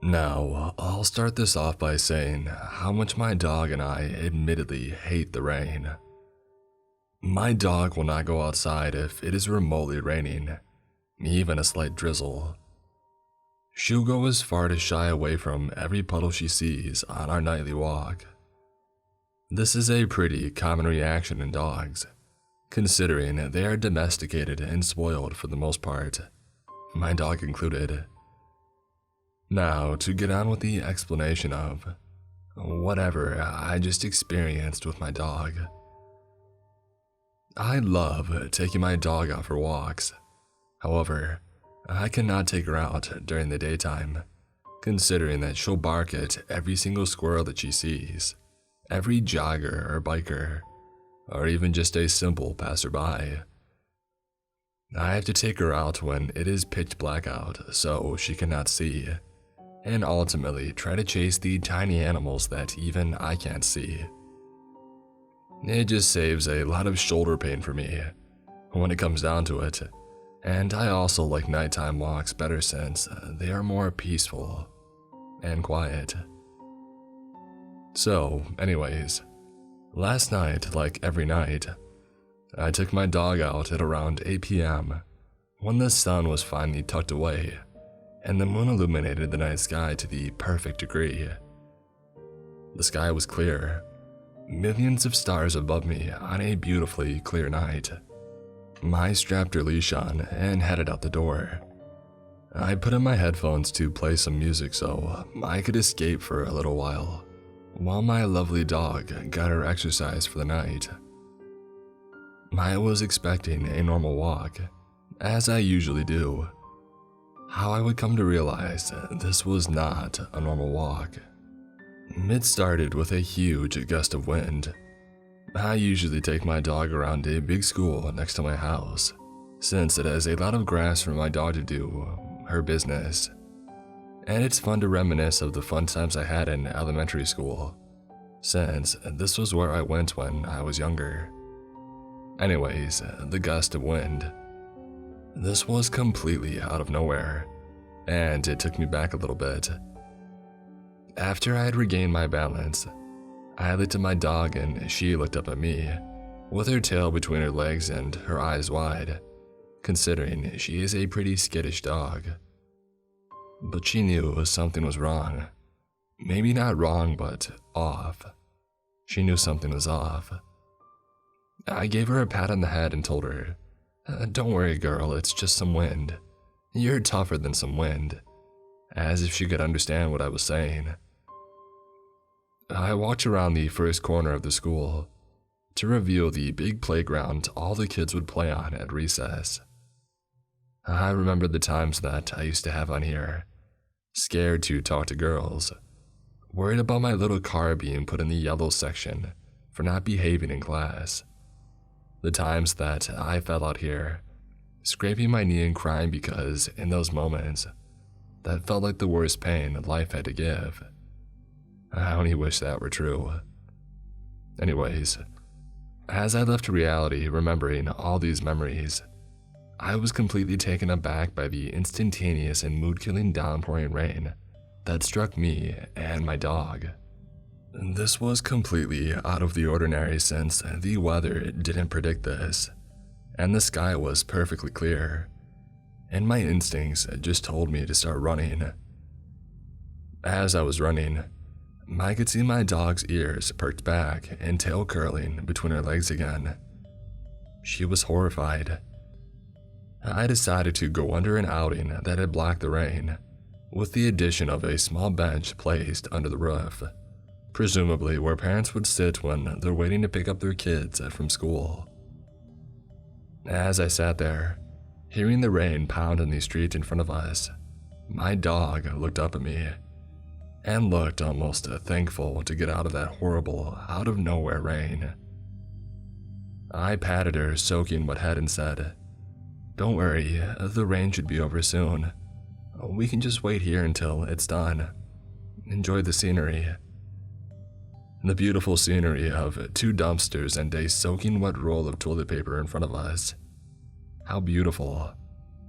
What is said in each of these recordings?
Now, I'll start this off by saying how much my dog and I admittedly hate the rain. My dog will not go outside if it is remotely raining, even a slight drizzle. She'll go as far to shy away from every puddle she sees on our nightly walk. This is a pretty common reaction in dogs, considering they are domesticated and spoiled for the most part, my dog included. Now, to get on with the explanation of whatever I just experienced with my dog. I love taking my dog out for walks. However, I cannot take her out during the daytime, considering that she'll bark at every single squirrel that she sees, every jogger or biker, or even just a simple passerby. I have to take her out when it is pitch black out so she cannot see, and ultimately try to chase the tiny animals that even I can't see. It just saves a lot of shoulder pain for me when it comes down to it, and I also like nighttime walks better since they are more peaceful and quiet. So, anyways, last night, like every night, I took my dog out at around 8 p.m. when the sun was finally tucked away and the moon illuminated the night sky to the perfect degree. The sky was clear, millions of stars above me on a beautifully clear night. I strapped her leash on and headed out the door. I put in my headphones to play some music so I could escape for a little while my lovely dog got her exercise for the night. I was expecting a normal walk, as I usually do. How I would come to realize this was not a normal walk. It started with a huge gust of wind. I usually take my dog around a big school next to my house, since it has a lot of grass for my dog to do her business. And it's fun to reminisce of the fun times I had in elementary school, since this was where I went when I was younger. Anyways, the gust of wind. This was completely out of nowhere, and it took me back a little bit. After I had regained my balance, I looked at my dog and she looked up at me, with her tail between her legs and her eyes wide, considering she is a pretty skittish dog. But she knew something was wrong. Maybe not wrong, but off. She knew something was off. I gave her a pat on the head and told her, "Don't worry, girl, it's just some wind. You're tougher than some wind," as if she could understand what I was saying. I walked around the first corner of the school to reveal the big playground all the kids would play on at recess. I remembered the times that I used to have on here, scared to talk to girls, worried about my little car being put in the yellow section for not behaving in class. The times that I fell out here, scraping my knee and crying because, in those moments, that felt like the worst pain life had to give. I only wish that were true. Anyways, as I left reality remembering all these memories, I was completely taken aback by the instantaneous and mood-killing downpouring rain that struck me and my dog. This was completely out of the ordinary since the weather didn't predict this, and the sky was perfectly clear, and my instincts just told me to start running. As I was running, I could see my dog's ears perked back and tail curling between her legs again. She was horrified. I decided to go under an outing that had blocked the rain, with the addition of a small bench placed under the roof, presumably where parents would sit when they're waiting to pick up their kids from school. As I sat there, hearing the rain pound on the street in front of us, my dog looked up at me and looked almost thankful to get out of that horrible, out-of-nowhere rain. I patted her soaking wet head and said, "Don't worry, the rain should be over soon. We can just wait here until it's done. Enjoy the scenery." The beautiful scenery of 2 dumpsters and a soaking wet roll of toilet paper in front of us. How beautiful,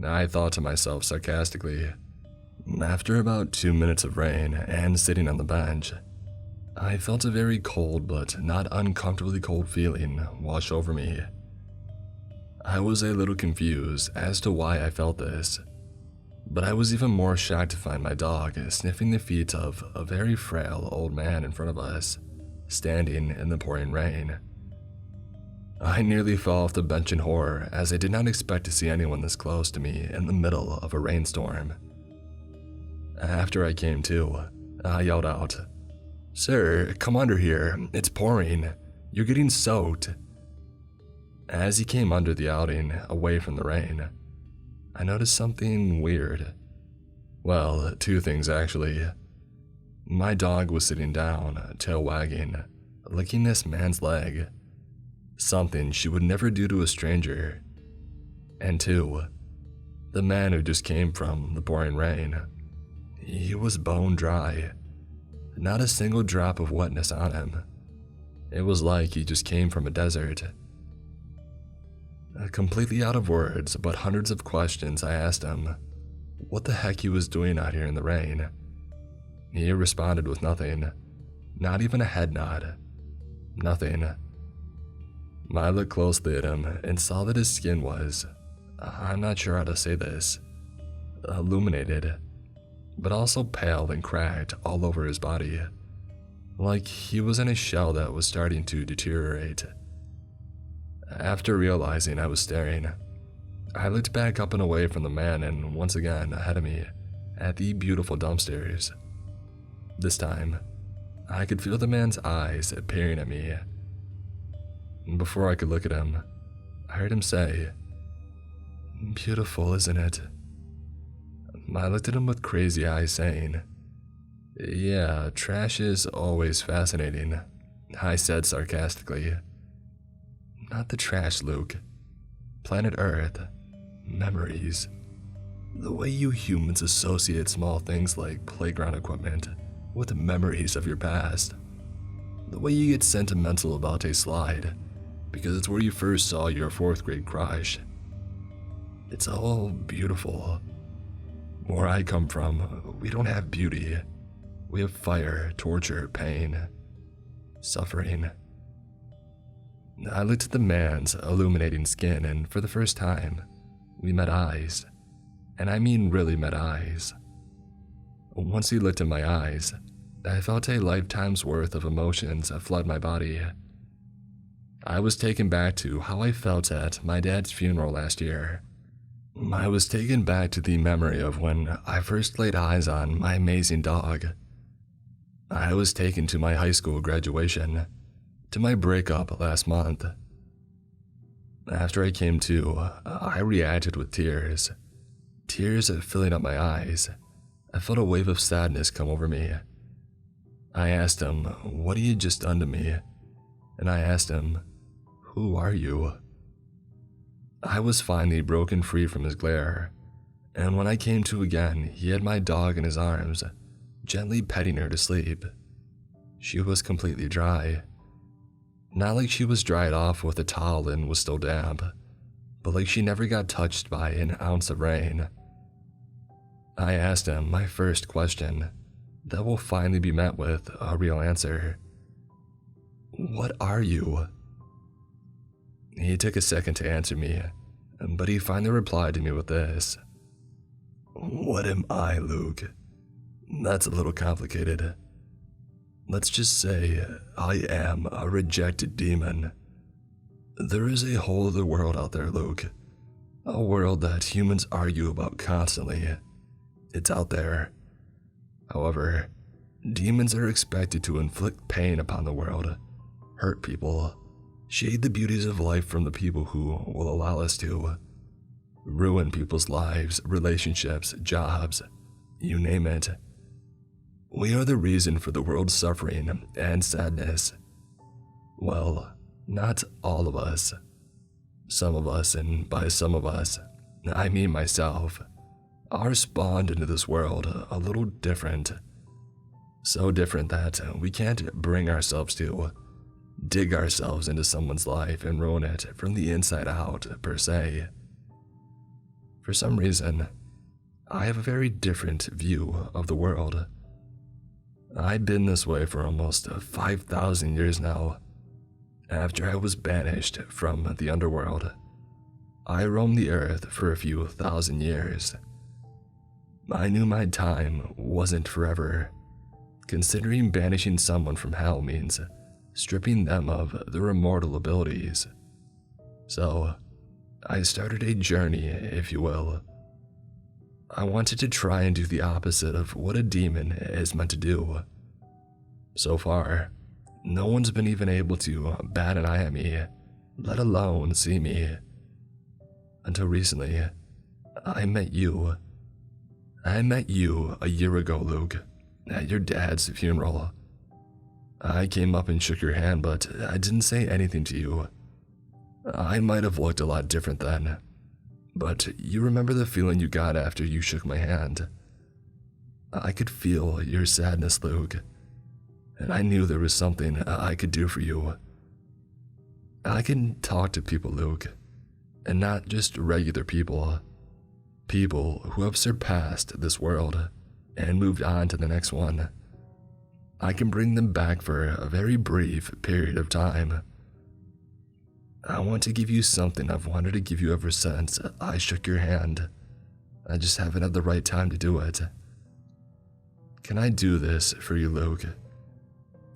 I thought to myself sarcastically. After about 2 minutes of rain and sitting on the bench, I felt a very cold but not uncomfortably cold feeling wash over me. I was a little confused as to why I felt this, but I was even more shocked to find my dog sniffing the feet of a very frail old man in front of us, standing in the pouring rain. I nearly fell off the bench in horror as I did not expect to see anyone this close to me in the middle of a rainstorm. After I came to, I yelled out, "Sir, come under here, it's pouring, you're getting soaked." As he came under the outing, away from the rain, I noticed something weird. Well, two things actually. My dog was sitting down, tail wagging, licking this man's leg, something she would never do to a stranger. And two, the man who just came from the pouring rain, he was bone dry, not a single drop of wetness on him. It was like he just came from a desert. Completely out of words, but hundreds of questions, I asked him what the heck he was doing out here in the rain. He responded with nothing, not even a head nod. Nothing. I looked closely at him and saw that his skin was, I'm not sure how to say this, illuminated, but also pale and cracked all over his body, like he was in a shell that was starting to deteriorate. After realizing I was staring, I looked back up and away from the man and once again ahead of me at the beautiful dumpsters. This time, I could feel the man's eyes peering at me. Before I could look at him, I heard him say, "Beautiful, isn't it?" I looked at him with crazy eyes saying, "Yeah, trash is always fascinating," I said sarcastically. "Not the trash, Luke. Planet Earth. Memories. The way you humans associate small things like playground equipment with memories of your past. The way you get sentimental about a slide because it's where you first saw your 4th grade crush. It's all beautiful. Where I come from, we don't have beauty. We have fire, torture, pain, suffering." I looked at the man's illuminating skin, and for the first time, we met eyes. And I mean really met eyes. Once he looked in my eyes, I felt a lifetime's worth of emotions flood my body. I was taken back to how I felt at my dad's funeral last year. I was taken back to the memory of when I first laid eyes on my amazing dog. I was taken to my high school graduation, to my breakup last month. After I came to, I reacted with tears. Tears filling up my eyes. I felt a wave of sadness come over me. I asked him, "What had you just done to me?" And I asked him, "Who are you?" I was finally broken free from his glare, and when I came to again, he had my dog in his arms, gently petting her to sleep. She was completely dry. Not like she was dried off with a towel and was still damp, but like she never got touched by an ounce of rain. I asked him my first question that will finally be met with a real answer. "What are you?" He took a second to answer me, but he finally replied to me with this. "What am I, Luke? That's a little complicated. Let's just say I am a rejected demon. There is a whole other world out there, Luke. A world that humans argue about constantly. It's out there. However, demons are expected to inflict pain upon the world, hurt people, shade the beauties of life from the people who will allow us to, ruin people's lives, relationships, jobs, you name it. We are the reason for the world's suffering and sadness. Well, not all of us. Some of us, and by some of us, I mean myself, are spawned into this world a little different. So different that we can't bring ourselves to dig ourselves into someone's life and ruin it from the inside out, per se. For some reason, I have a very different view of the world. I've been this way for almost 5,000 years now. After I was banished from the underworld, I roamed the earth for a few thousand years. I knew my time wasn't forever, considering banishing someone from hell means stripping them of their immortal abilities. So, I started a journey, if you will. I wanted to try and do the opposite of what a demon is meant to do. So far, no one's been even able to bat an eye at me, let alone see me. Until recently, I met you. I met you a year ago, Luke, at your dad's funeral. I came up and shook your hand, but I didn't say anything to you. I might have looked a lot different then, but you remember the feeling you got after you shook my hand. I could feel your sadness, Luke, and I knew there was something I could do for you. I can talk to people, Luke, and not just regular people. People who have surpassed this world and moved on to the next one. I can bring them back for a very brief period of time. I want to give you something I've wanted to give you ever since I shook your hand. I just haven't had the right time to do it. Can I do this for you, Luke?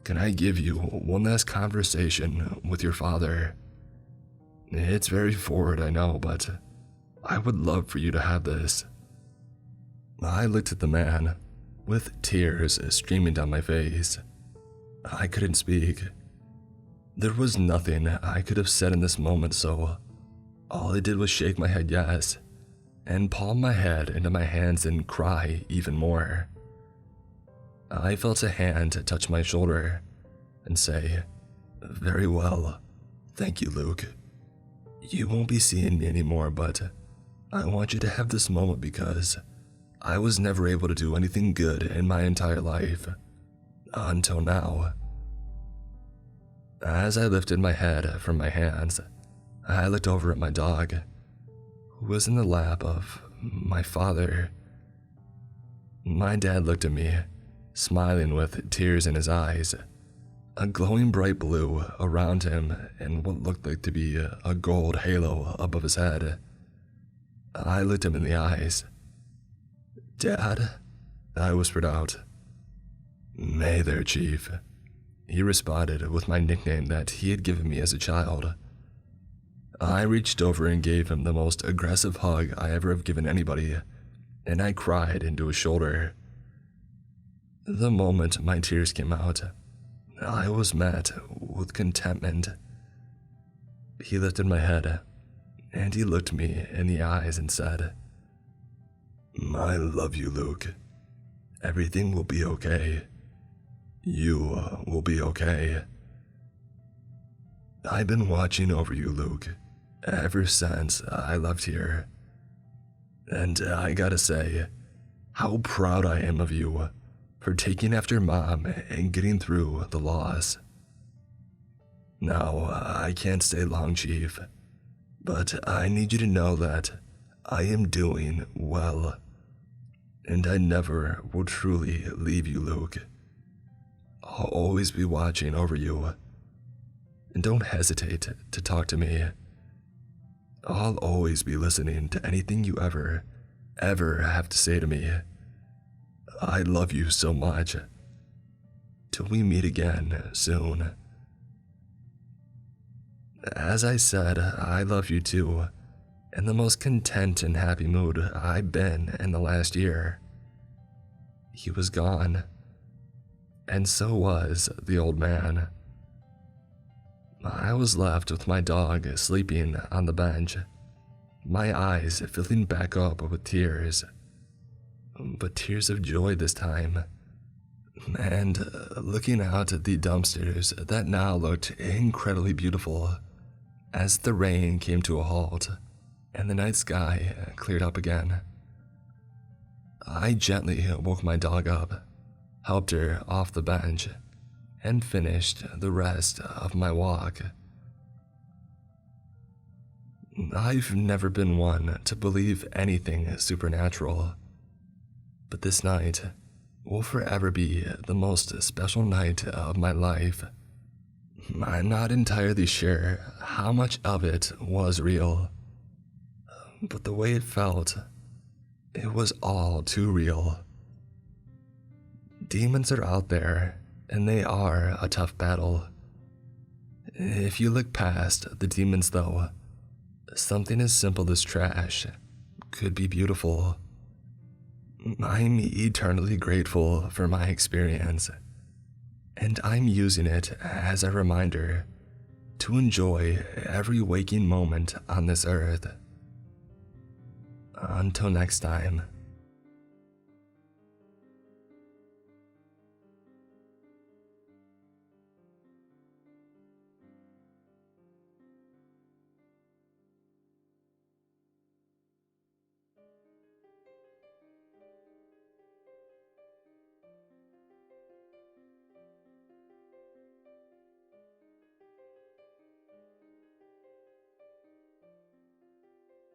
Can I give you one last conversation with your father? It's very forward, I know, but I would love for you to have this. I looked at the man, with tears streaming down my face. I couldn't speak. There was nothing I could have said in this moment, so all I did was shake my head yes, and palm my head into my hands and cry even more. I felt a hand touch my shoulder and say, "Very well, thank you, Luke. You won't be seeing me anymore, but I want you to have this moment because I was never able to do anything good in my entire life, until now." As I lifted my head from my hands, I looked over at my dog, who was in the lap of my father. My dad looked at me, smiling with tears in his eyes, a glowing bright blue around him and what looked like to be a gold halo above his head. I looked him in the eyes. "Dad?" I whispered out. "Hey there, Chief." He responded with my nickname that he had given me as a child. I reached over and gave him the most aggressive hug I ever have given anybody, and I cried into his shoulder. The moment my tears came out, I was met with contentment. He lifted my head, and he looked me in the eyes and said, "I love you, Luke. Everything will be okay. You will be okay. I've been watching over you, Luke, ever since I left here. And I gotta say, how proud I am of you for taking after Mom and getting through the loss. Now, I can't stay long, Chief, but I need you to know that I am doing well. And I never will truly leave you, Luke. I'll always be watching over you. And don't hesitate to talk to me. I'll always be listening to anything you ever have to say to me. I love you so much. Till we meet again soon." As I said, I love you too, in the most content and happy mood I've been in the last year. He was gone, and so was the old man. I was left with my dog sleeping on the bench, my eyes filling back up with tears, but tears of joy this time, and looking out at the dumpsters that now looked incredibly beautiful as the rain came to a halt and the night sky cleared up again. I gently woke my dog up, helped her off the bench, and finished the rest of my walk. I've never been one to believe anything supernatural, But this night will forever be the most special night of my life. I'm not entirely sure how much of it was real, but the way it felt, it was all too real. Demons are out there, and they are a tough battle. If you look past the demons though, something as simple as trash could be beautiful. I'm eternally grateful for my experience, and I'm using it as a reminder to enjoy every waking moment on this earth. Until next time.